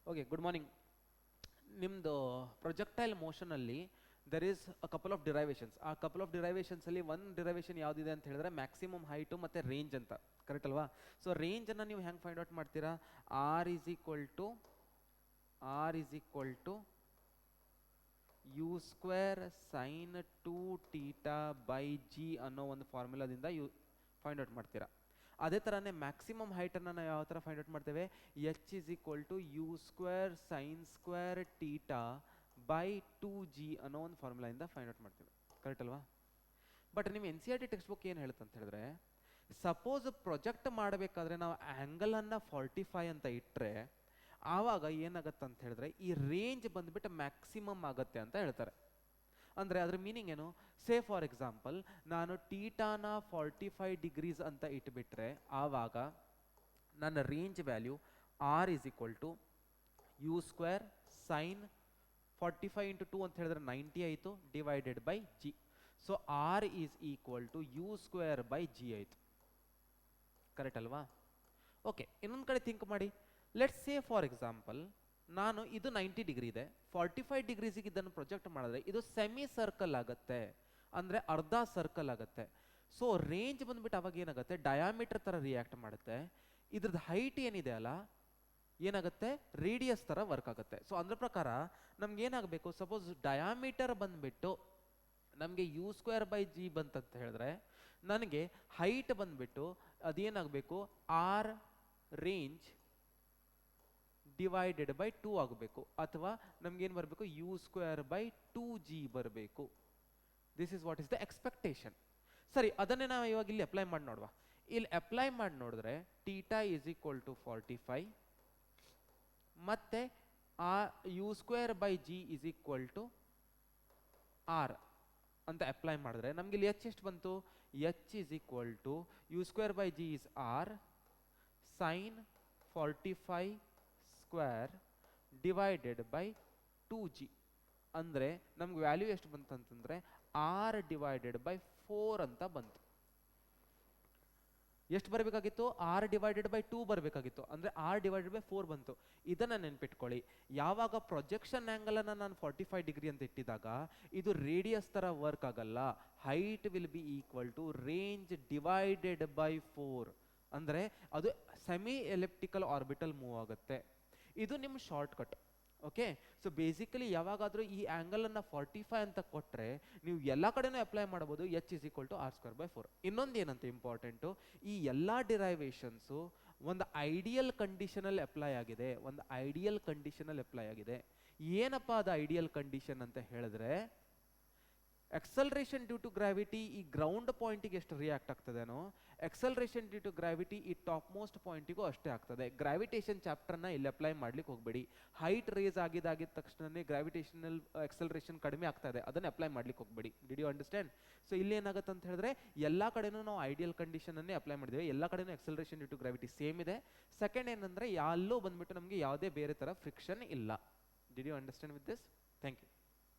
Okay, good morning. ನಿಮ್ಮದು projectile ಮೋಷನಲ್ಲಿ there is a couple of derivations. ಆ couple of ಡಿರೈವೇಷನ್ಸಲ್ಲಿ ಒಂದು ಡಿರೈವೇಷನ್ ಯಾವುದಿದೆ ಅಂತ ಹೇಳಿದ್ರೆ ಮ್ಯಾಕ್ಸಿಮಮ್ ಹೈಟು ಮತ್ತು ರೇಂಜ್ ಅಂತ, ಕರೆಕ್ಟ್ ಅಲ್ವಾ? ಸೊ ರೇಂಜನ್ನು ನೀವು ಹೆಂಗೆ ಫೈಂಡ್ ಔಟ್ ಮಾಡ್ತೀರಾ? R is equal to you square sine 2θ by g ಅನ್ನೋ ಒಂದು ಫಾರ್ಮುಲಾದಿಂದ ಫೈಂಡ್ ಔಟ್ ಮಾಡ್ತೀರಾ. ಅದೇ ಥರನೇ ಮ್ಯಾಕ್ಸಿಮಮ್ ಹೈಟನ್ನು ನಾವು ಯಾವ ಥರ ಫೈಂಡ್ ಔಟ್ ಮಾಡ್ತೇವೆ? H is equal to you square sine square θ by 2g ಅನ್ನೋ ಒಂದು ಫಾರ್ಮುಲಾಯಿಂದ ಫೈಂಡ್ ಔಟ್ ಮಾಡ್ತೇವೆ, ಕರೆಕ್ಟ್ ಅಲ್ವಾ? ಬಟ್ ನಿಮ್ಮ N C R T text book ಏನು ಹೇಳುತ್ತೆ ಅಂತ ಹೇಳಿದ್ರೆ, ಸಪೋಸ್ ಪ್ರೊಜೆಕ್ಟ್ ಮಾಡಬೇಕಾದ್ರೆ ನಾವು ಆ್ಯಂಗಲನ್ನು 45 ಅಂತ ಇಟ್ಟರೆ ಆವಾಗ ಏನಾಗುತ್ತೆ ಅಂತ ಹೇಳಿದ್ರೆ ಈ ರೇಂಜ್ ಬಂದುಬಿಟ್ಟು ಮ್ಯಾಕ್ಸಿಮಮ್ ಆಗುತ್ತೆ ಅಂತ ಹೇಳ್ತಾರೆ. ಅಂದರೆ ಅದ್ರ ಮೀನಿಂಗ್ ಏನು? ಸೇ ಫಾರ್ ಎಕ್ಸಾಂಪಲ್ ನಾನು ಟೀಟಾನ 45 ಡಿಗ್ರೀಸ್ ಅಂತ ಇಟ್ಬಿಟ್ರೆ ಆವಾಗ ನನ್ನ range value R is equal to you square sine 45 into 2 ಅಂತ ಹೇಳಿದ್ರೆ 90 ಆಯಿತು, divided by G. So R is equal to you square by G ಆಯಿತು, ಕರೆಕ್ಟ್ ಅಲ್ವಾ? ಓಕೆ, ಇನ್ನೊಂದು ಕಡೆ ಥಿಂಕ್ ಮಾಡಿ. ಲೆಟ್ಸ್ ಸೇ ಫಾರ್ ಎಕ್ಸಾಂಪಲ್ ನಾನು ಇದು 90 ಡಿಗ್ರಿ ಇದೆ, 45 ಡಿಗ್ರೀಸಿಗೆ ಇದನ್ನು ಪ್ರೊಜೆಕ್ಟ್ ಮಾಡಿದ್ರೆ ಇದು ಸೆಮಿ ಸರ್ಕಲ್ ಆಗುತ್ತೆ, ಅಂದರೆ ಅರ್ಧ ಸರ್ಕಲ್ ಆಗುತ್ತೆ. ಸೊ ರೇಂಜ್ ಬಂದ್ಬಿಟ್ಟು ಅವಾಗ ಏನಾಗುತ್ತೆ? ಡಯಾಮೀಟರ್ ಥರ ರಿಯಾಕ್ಟ್ ಮಾಡುತ್ತೆ. ಇದ್ರದ್ದು ಹೈಟ್ ಏನಿದೆ ಅಲ್ಲ ಏನಾಗುತ್ತೆ? ರೇಡಿಯಸ್ ಥರ ವರ್ಕ್ ಆಗುತ್ತೆ. ಸೊ ಅದ್ರ ಪ್ರಕಾರ ನಮ್ಗೆ ಏನಾಗಬೇಕು? ಸಪೋಸ್ ಡಯಾಮೀಟರ್ ಬಂದ್ಬಿಟ್ಟು ನಮಗೆ ಯು ಸ್ಕ್ವೇರ್ ಬೈ ಜಿ ಬಂತಂತ ಹೇಳಿದ್ರೆ ನನಗೆ ಹೈಟ್ ಬಂದ್ಬಿಟ್ಟು ಅದೇನಾಗಬೇಕು? ಆರ್ ರೇಂಜ್ ಡಿವೈಡೆಡ್ ಬೈ 2 ಆಗಬೇಕು, ಅಥವಾ ನಮ್ಗೇನು ಬರಬೇಕು? ಯು ಸ್ಕ್ವೇರ್ ಬೈ 2g ಬರಬೇಕು. This is what is the expectation. ಸರಿ, ಅದನ್ನೇ ನಾವು ಇವಾಗ ಇಲ್ಲಿ ಅಪ್ಲೈ ಮಾಡಿ ನೋಡುವ. ಇಲ್ಲಿ ಅಪ್ಲೈ ಮಾಡಿ ನೋಡಿದ್ರೆ ಟೀಟಾ ಈಸ್ ಈಕ್ವಲ್ ಟು 45 ಮತ್ತೆ ಆ U square by G is equal to R ಅಂತ ಅಪ್ಲೈ ಮಾಡಿದ್ರೆ ನಮ್ಗೆ ಇಲ್ಲಿ ಎಚ್ ಎಷ್ಟು ಬಂತು? H is equal to you square by G is R sine 45 square divided by 2g. ಅಂದರೆ ನಮ್ಗೆ ವ್ಯಾಲ್ಯೂ ಎಷ್ಟು ಬಂತು ಅಂತಂದರೆ ಆರ್ ಡಿವೈಡೆಡ್ ಬೈ 4 ಅಂತ ಬಂತು. ಎಷ್ಟು ಬರಬೇಕಾಗಿತ್ತು? ಆರ್ ಡಿವೈಡೆಡ್ ಬೈ 2 ಬರಬೇಕಾಗಿತ್ತು, ಅಂದರೆ ಆರ್ ಡಿವೈಡೆಡ್ ಬೈ 4 ಬಂತು. ಇದನ್ನು ನೆನ್ಪಿಟ್ಕೊಳ್ಳಿ. ಯಾವಾಗ ಪ್ರೊಜೆಕ್ಷನ್ ಆ್ಯಂಗಲನ್ನು ನಾನು 45 ಡಿಗ್ರಿ ಅಂತ ಇಟ್ಟಿದಾಗ ಇದು ರೇಡಿಯಸ್ ಥರ ವರ್ಕ್ ಆಗಲ್ಲ. Height will be equal to range divided by 4, ಅಂದರೆ ಅದು ಸೆಮಿ ಎಲಿಪ್ಟಿಕಲ್ ಆರ್ಬಿಟಲ್ ಮೂವ್ ಆಗುತ್ತೆ. ಇದು ನಿಮ್ಮ short cut. Okay, so basically ಯಾವಾಗಾದರೂ ಈ ಆ್ಯಂಗಲನ್ನು 45 ಅಂತ ಕೊಟ್ಟರೆ ನೀವು ಎಲ್ಲ ಕಡೆನೂ ಅಪ್ಲೈ ಮಾಡ್ಬೋದು. H is equal to R square by 4. ಇನ್ನೊಂದು ಏನಂತ ಇಂಪಾರ್ಟೆಂಟು, ಈ ಎಲ್ಲ ಡಿರೈವೇಷನ್ಸು ಒಂದು ಐಡಿಯಲ್ ಕಂಡೀಷನಲ್ಲಿ ಅಪ್ಲೈ ಆಗಿದೆ. ಏನಪ್ಪ ಅದು ಐಡಿಯಲ್ ಕಂಡೀಷನ್ ಅಂತ ಹೇಳಿದ್ರೆ, ಎಕ್ಸಲರೇಷನ್ ಡ್ಯೂ ಟು ಗ್ರಾವಿಟಿ ಈ ಗ್ರೌಂಡ್ ಪಾಯಿಂಟಿಗೆ ಎಷ್ಟು ರಿಯಾಕ್ಟ್ ಆಗ್ತದೇನೋ, ಎಕ್ಸಲರೇಷನ್ ಡ್ಯೂ ಟು ಗ್ರಾವಿಟಿ ಈ ಟಾಪ್ ಮೋಸ್ಟ್ ಪಾಯಿಂಟಿಗೂ ಅಷ್ಟೇ ಆಗ್ತದೆ. ಗ್ರಾವಿಟೇಷನ್ ಚಾಪ್ಟರ್ನ ಇಲ್ಲಿ ಅಪ್ಲೈ ಮಾಡ್ಲಿಕ್ಕೆ ಹೋಗಬೇಡಿ. ಹೈಟ್ ರೇಸ್ ಆಗಿದ ತಕ್ಷಣನೇ ಗ್ರಾವಿಟೇಷನಲ್ ಎಕ್ಸಲರೇಷನ್ ಕಡಿಮೆ ಆಗ್ತಾ ಇದೆ, ಅದನ್ನೇ ಅಪ್ಲೈ ಮಾಡ್ಲಿಕ್ಕೆ ಹೋಗಬೇಡಿ. Did you understand? ಸೊ ಇಲ್ಲಿ ಏನಾಗುತ್ತೆ ಅಂತ ಹೇಳಿದ್ರೆ ಎಲ್ಲ ಕಡೆನೂ ನಾವು ಐಡಿಯಲ್ ಕಂಡೀಷನನ್ನೇ ಅಪ್ಲೈ ಮಾಡಿದ್ದೇವೆ. ಎಲ್ಲ ಕಡೆನೂ acceleration due to gravity same ಇದೆ. ಸೆಕೆಂಡ್ ಏನಂದ್ರೆ ಎಲ್ಲೋ ಬಂದ್ಬಿಟ್ಟು ನಮಗೆ ಯಾವುದೇ ಬೇರೆ ಥರ ಫ್ರಿಕ್ಷನ್ ಇಲ್ಲ. Did you understand with this? Thank you.